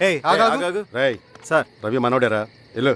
రేయ్ సార్ రవి మనోడేరా వెళ్ళు.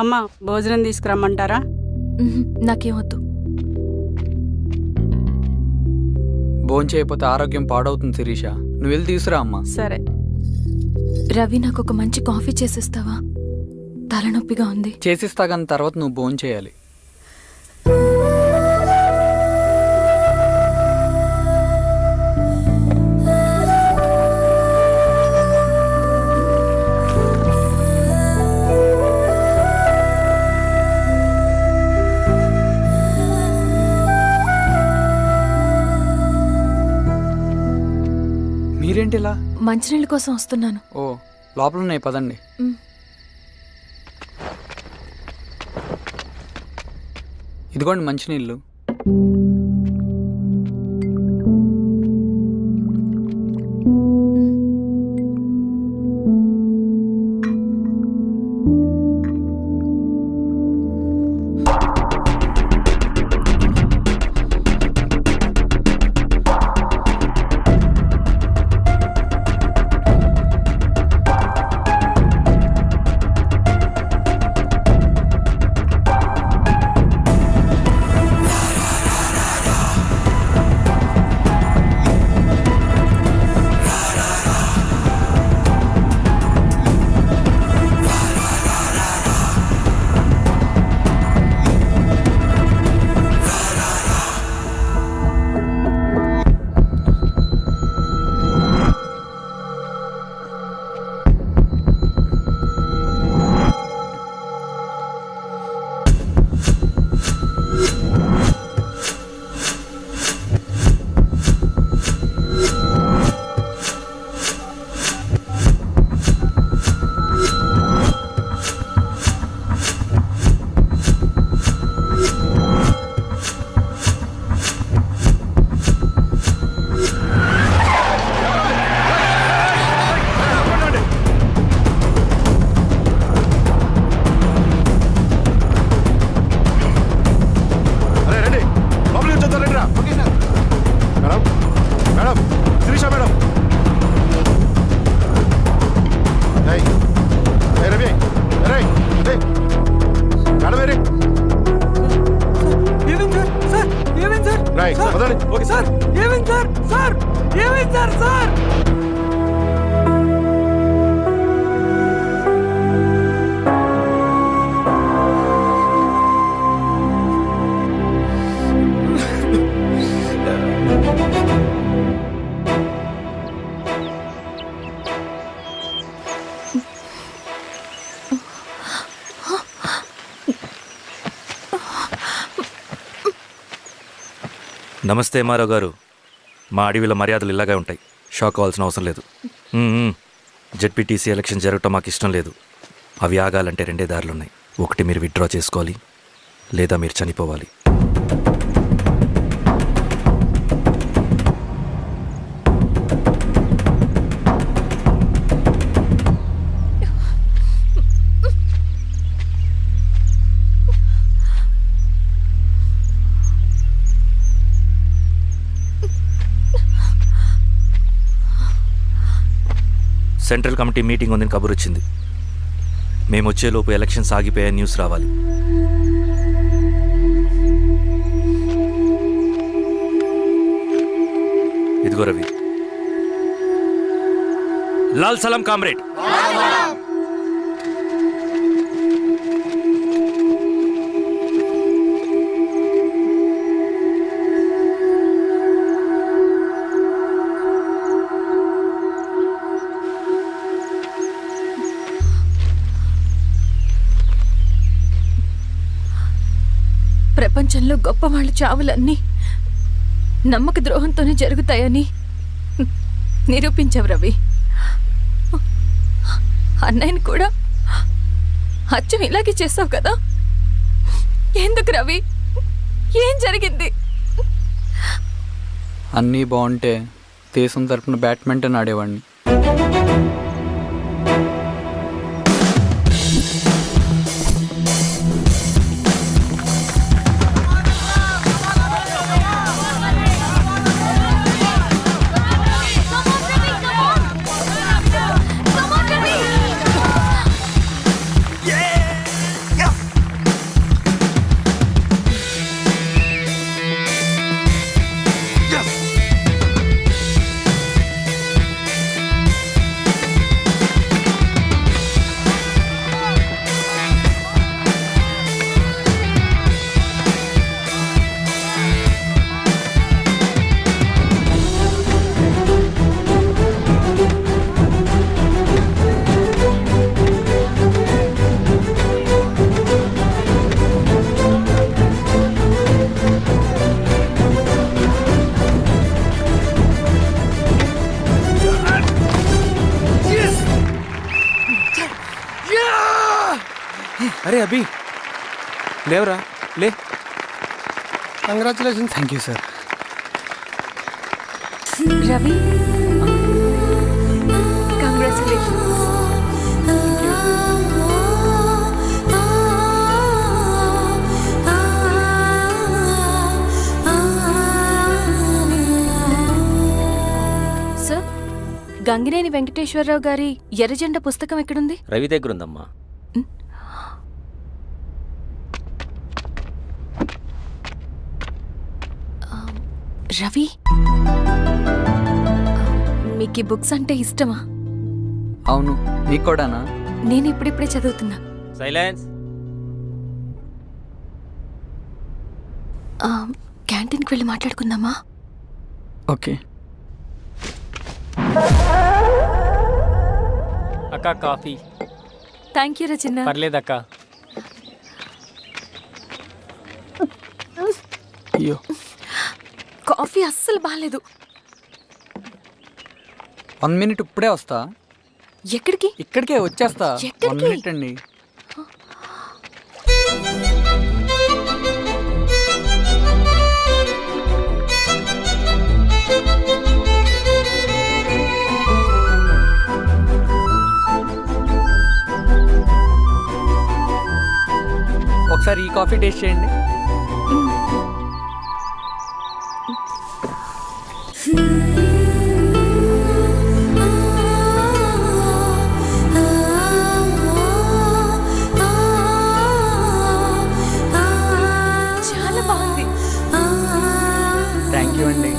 అమ్మ భోజనం తీసుకురమ్మంటారా? నాకేం వద్దు. భోజనం చేయకపోతే ఆరోగ్యం పాడవుతుంది శిరీష. నువ్వు వెళ్ళి తీసురా అమ్మా. సరే. రవి నాకు ఒక మంచి కాఫీ చేసిస్తావా? తలనొప్పిగా ఉంది. చేసిస్తా కానీ తర్వాత నువ్వు భోజనం చేయాలి. మీరేంటి ఇలా? మంచినీళ్ళ కోసం వస్తున్నాను. ఓ లోపల ఉన్నాయి పదండి. ఇదిగోండి మంచినీళ్ళు. నమస్తే మారావు గారు. మా అడవిలో మర్యాదలు ఇలాగే ఉంటాయి. షాక్ అవ్వాల్సిన అవసరం లేదు. జెడ్పీటీసీ ఎలక్షన్ జరగటం మాకు ఇష్టం లేదు. అవి ఆగాలంటే రెండే దారులున్నాయి. ఒకటి మీరు విత్డ్రా చేసుకోవాలి, లేదా మీరు చనిపోవాలి. సెంట్రల్ కమిటీ మీటింగ్ ఉందని కబురు వచ్చింది. మేము వచ్చేలోపు ఎలక్షన్స్ ఆగిపోయే న్యూస్ రావాలి. ఇదిగో రవి. లాల్ సలాం కామ్రేడ్. ప్రపంచంలో గొప్పవాళ్ళ చావులన్నీ నమ్మక ద్రోహంతోనే జరుగుతాయని నిరూపించావు రవి. అన్నయ్యని కూడా అచ్చం ఇలాగే చేస్తావు కదా? ఎందుకు రవి? ఏం జరిగింది? అన్నీ బాగుంటే దేశం తరపున బ్యాడ్మింటన్ ఆడేవాడిని. అరే అభి లేవరా లే. Congratulations. Thank you sir. Ravi congratulations. Sir, Gangineni Venkateswararao గారి ఎర్రజెండ పుస్తకం ఎక్కడుంది? రవి దగ్గర ఉందమ్మా. రవి, మీకు ఈ బుక్స్ అంటే ఇష్టమా? అవును, నీకు కూడానా? నేను ఇప్పుడిప్పుడే చదువుతున్నా. సైలెన్స్. క్యాంటీన్కి వెళ్ళి మాట్లాడుకుందామా? ఓకే. అక్క కాఫీ. థ్యాంక్ యూ రచన. పర్లేదక్క. అయ్యో, కాఫీ అస్సలు బాగాలేదు. 1 minute ఇప్పుడే వస్తా. ఎక్కడికి? ఇక్కడికే వచ్చేస్తా. ఎక్కడికి? 1 minute అండి. ఒకసారి ఈ కాఫీ టేస్ట్ చేయండి. చాలా బాగుంది. థ్యాంక్ యూ అండి.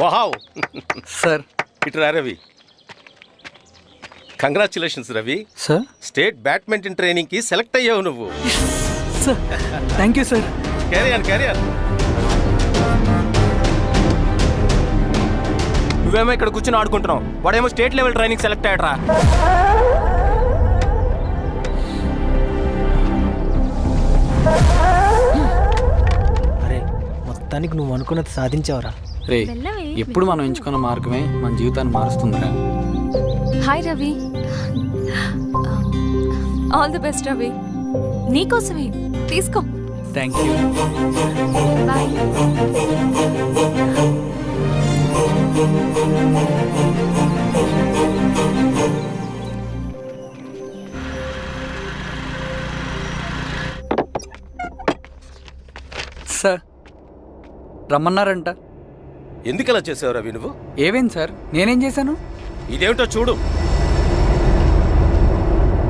వావ్. సార్. ఇట్రా Ravi. Congratulations Ravi. Sir. State badminton training కి సెలెక్ట్ అయ్యావు నువ్వు. Sir thank you sir. Carrier. నువ్వేమో ఇక్కడ కూర్చొని ఆడుకుంటున్నావు, వాడేమో స్టేట్ లెవెల్ ట్రైనింగ్ సెలెక్ట్ అయ్యాడ్రా. అరే మొత్తానికి నువ్వు అనుకున్నది సాధించావురా. రే, ఎప్పుడు మనం ఎంచుకున్న మార్గమే మన జీవితాన్ని మారుస్తుందిరా. Hi Ravi. All the best Ravi. నీకోసమే, తీసుకో. Thank you. బాయ్. సార్, రమ్మన్నారంట. ఎందుకు అలా చేసావు రవి నువ్వు? ఏవేంటి సార్, నేనేం చేశాను? ఇదేమిటో చూడు.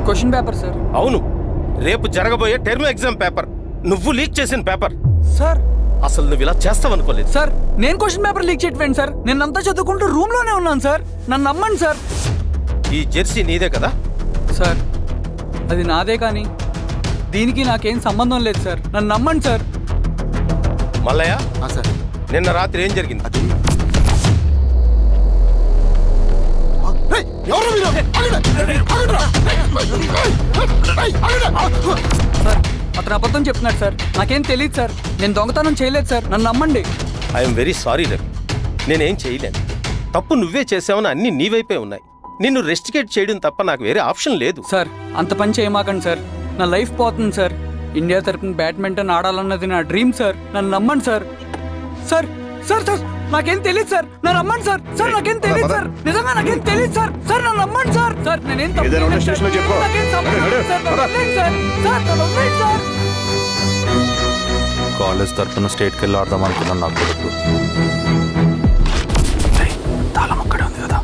Question paper sir. అవును, రేపు జరగబోయే టర్మ్ ఎగ్జామ్ పేపర్. నువ్వు లీక్ చేసిన పేపర్. సార్. అసలు నువ్వు ఇలా చేస్తావనుకోలేదు. సార్, నేను క్వశ్చన్ పేపర్ లీక్ చేయట్లేండి సార్. నేను అంతా చదువుకుంటూ రూమ్ లోనే ఉన్నాను సార్. నన్ను నమ్మండి సార్. ఈ జెర్సీ నీదే కదా? సార్, అది నాదే, కానీ దీనికి నాకేం సంబంధం లేదు సార్. నన్ను నమ్మండి సార్. మల్లయ్య, నిన్న రాత్రి ఏం జరిగింది? సార్, అతను అబద్ధం చెప్తున్నాడు సార్. నాకేం తెలియదు సార్. నేను దొంగతనం చేయలేదు సార్. నన్ను నమ్మండి. I'm very sorry Ravi. నేనేం చేయలేను. తప్పు నువ్వే చేసావని అన్ని నీ వైపే ఉన్నాయి. నిన్ను రెస్టికేట్ చేయడం తప్ప నాకు వేరే ఆప్షన్ లేదు. సార్, అంత పని చేయమాకండి సార్. నా లైఫ్ పోతుంది సార్. ఇండియా తరపున బ్యాడ్మింటన్ ఆడాలన్నది నా డ్రీమ్ సార్. నన్ను నమ్మండి సార్. సార్ సార్ సార్ నాకేం తెలియదు సార్. నన్ను నమ్మండి సార్. సార్ నాకేం తెలియదు సార్. నిజంగా నాకేం తెలియదు సార్. సార్ నన్ను నమ్మండి సార్. సార్ నేనేం తప్పు చేయలేదు సార్. నాకేం సంబంధం లేదు సార్. నన్ను వదిలేయండి సార్. సార్ నన్ను వదిలేయండి సార్. కాలేజ్ తరఫున స్టేట్కి వెళ్ళి ఆడదాం అనుకున్నాను. నా కొడుకు తాళం అక్కడే ఉంది కదా.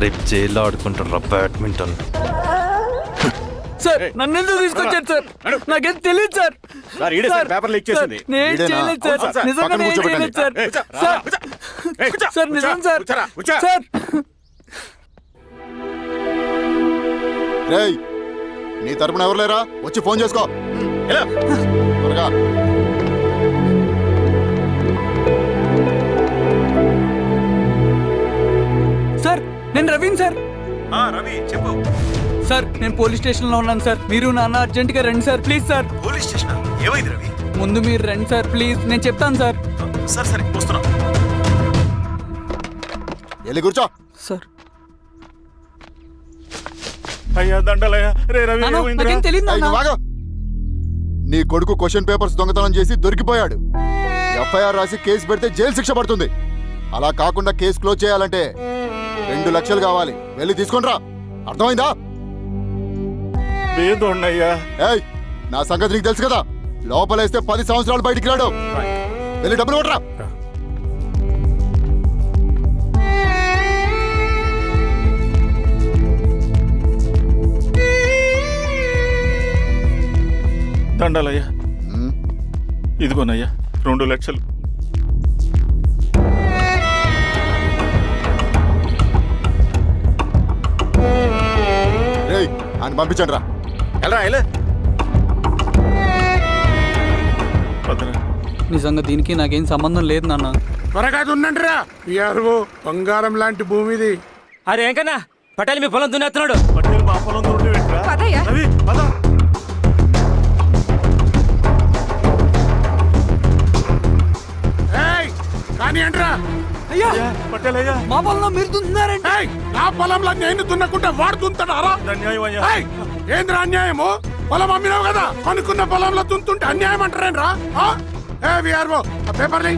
రేపు జైల్లో ఆడుకుంటారా బ్యాడ్మింటన్? సార్ నన్ను ఎందుకు తీసుకొచ్చారు సార్? నాకేం తెలియదు సార్. పేపర్ లీక్ చేసింది. నేను చేయలేదు సార్. నిజంగా నేను చేయలేదు సార్. సార్ నిజం సార్. సార్ రేయ్, నీ తరపున ఎవరు లేరా? వచ్చి ఫోన్ చేసుకో. ఎలా? త్వరగా. సార్ నేను రవీన్ సార్. రవి చెప్పు. సార్ నేను పోలీస్ స్టేషన్లో ఉన్నాను సార్. మీరు నాన్న అర్జెంటుగా రండి sir, please sir. Police station ఏమైంది రవి? ముందు మీరు రండి సార్ ప్లీజ్, నేను చెప్తాను సార్. సరే సరే వస్తున్నా. వెళ్ళి కూర్చో. సార్ అయ్యా దండలయ్యా. రే రవి నాన్న, ఏమైందిరా? నాకేం తెలియదు ఏయ్, నువ్వు నాన్న. ఆగు. నీ కొడుకు క్వశ్చన్ పేపర్స్ దొంగతనం చేసి దొరికిపోయాడు. ఎఫ్ఐఆర్ రాసి కేసు పెడితే జైలు శిక్ష పడుతుంది. అలా కాకుండా కేసు క్లోజ్ చేయాలంటే 2 లక్షలు కావాలి. వెళ్ళి తీసుకొనిరా. అర్థమైందా? వేదోన్నయ్యా. ఏయ్, నా సంగతి నీకు తెలుసు కదా. లోపలేస్తే 10 సంవత్సరాలు బయటికి రాడు. వెళ్ళి డబ్బులు కొట్టరా. దండలయ్యా. ఇదిగోనయ్యా 2 లక్షలు. రేయ్, ఆయన పంపించండి రా. ఎలా ఎలా? పదరా. నిజంగా దీనికి నాకేం సంబంధం లేదు నాన్న. త్వరగా దున్నండిరా. పిఆర్ఓ బంగారం లాంటి భూమిది. అరే ఏంకన్నా పటేల్ మీ పొలం దున్నేస్తున్నాడు. పటేల్ మా పొలం దున్నే పెట్టరా? రవి పద. ఏయ్, కానీ అంటరా. అయ్యా పటేల్ అయ్యా. మా పొలంలో మీరు దున్నుతున్నారండి. ఏయ్, నా పొలంలో నేను దున్నకుంటే వాడు దున్నుతాడారా? అన్యాయం అయ్యా. ఏయ్, ఏంద్రా అన్యాయము? పొలం అమ్మినావు కదా, కొనుక్కున్న పొలంలో దున్నుతుంటే అన్యాయం అంటారేంట్రా? ఏ విఆర్ఓ ఆ పేపర్ని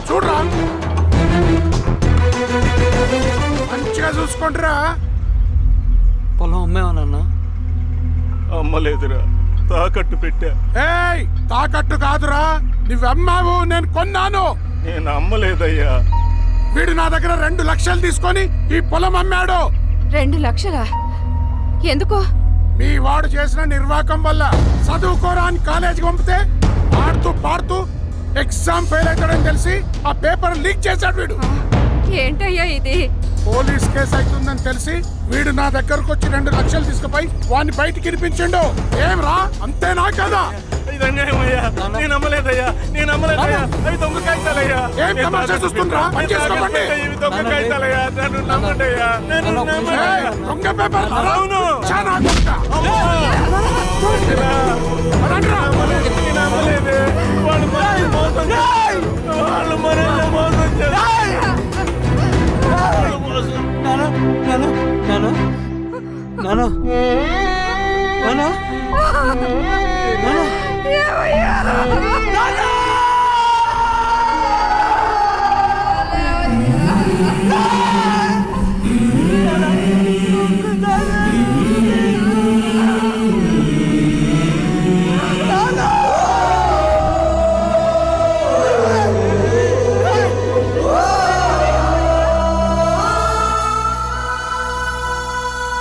చూడరా, మంచిగా చూసుకుంటారా. పొలం అమ్మేవా నాన్న? అమ్మలేదురా, తాకట్టు పెట్టా. ఏయ్, తాకట్టు కాదురా, నువ్వు అమ్మావు, నేను కొన్నాను. నేను అమ్మలేదయ్యా. వీడు నా దగ్గర 2 లక్షలు తీసుకొని ఈ పొలం అమ్మాడు. 2 లక్షలా? ఎందుకు? మీ వాడు చేసిన నిర్వాకం వల్ల చదువుకోరా అని కాలేజీకి పంపితే ఆడుతూ పాడుతూ ఎగ్జామ్ ఫెయిల్ అవుతాడని తెలిసి ఆ పేపర్ లీక్ చేశాడు వీడు. ఏంటయ్యా ఇది? పోలీస్ కేసు అవుతుందని తెలిసి వీడు నా దగ్గరకు వచ్చి 2 లక్షలు తీసుకుపోయి వాడిని బయటికి వినిపించిండు. ఏం రా, అంతేనా కదా? ఇది అన్యాయం అయ్యా. నేను అమ్మలేదయ్యా. నేను అమ్మలేదయ్యా. అవి దొంగ కాగితాలయ్యా. ఏం తమాషా చూస్తుండ్రా? పని చేసుకోకండి. ఇవి దొంగ కాగితాలయ్యా. నన్ను నమ్మండయ్యా. నేను ఏయ్, దొంగ పేపర్ అవును. చాలా కొడతా. పదండ్రా. నేను అమ్మలేదే. వాళ్ళు మనల్ని మోసం చేశారు. వాళ్ళు మనల్ని మోసం చేశారు. నాన్న నాన్న నాన్న నాన్న నాన్న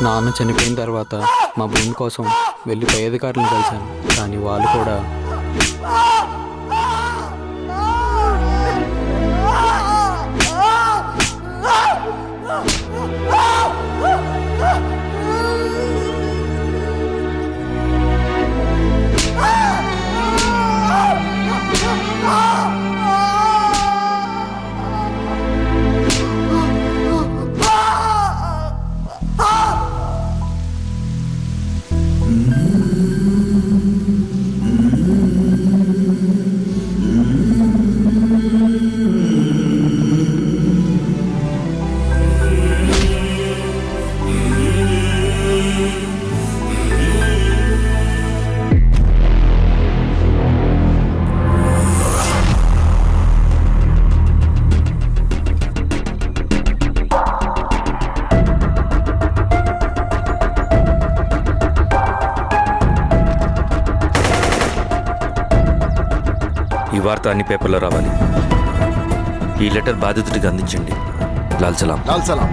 నాన్న చనిపోయిన తర్వాత మా భూమి కోసం వెళ్ళి పై అధికారులను కలిశాను, కానీ వాళ్ళు కూడా ఈ వార్త అన్ని పేపర్లో రావాలి. ఈ లెటర్ బాధితుడికి అందించండి. లాల్ సలాం. లాల్ సలాం.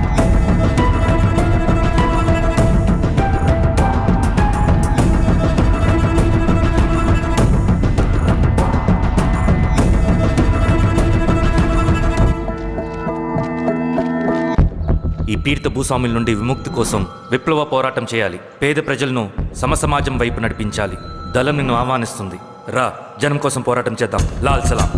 ఈ తీర్థ భూస్వాముల నుండి విముక్తి కోసం విప్లవ పోరాటం చేయాలి. పేద ప్రజలను సమసమాజం వైపు నడిపించాలి. దళం నిన్ను ఆహ్వానిస్తుంది. రా, జనం కోసం పోరాటం చేద్దాం. లాల్ సలాం.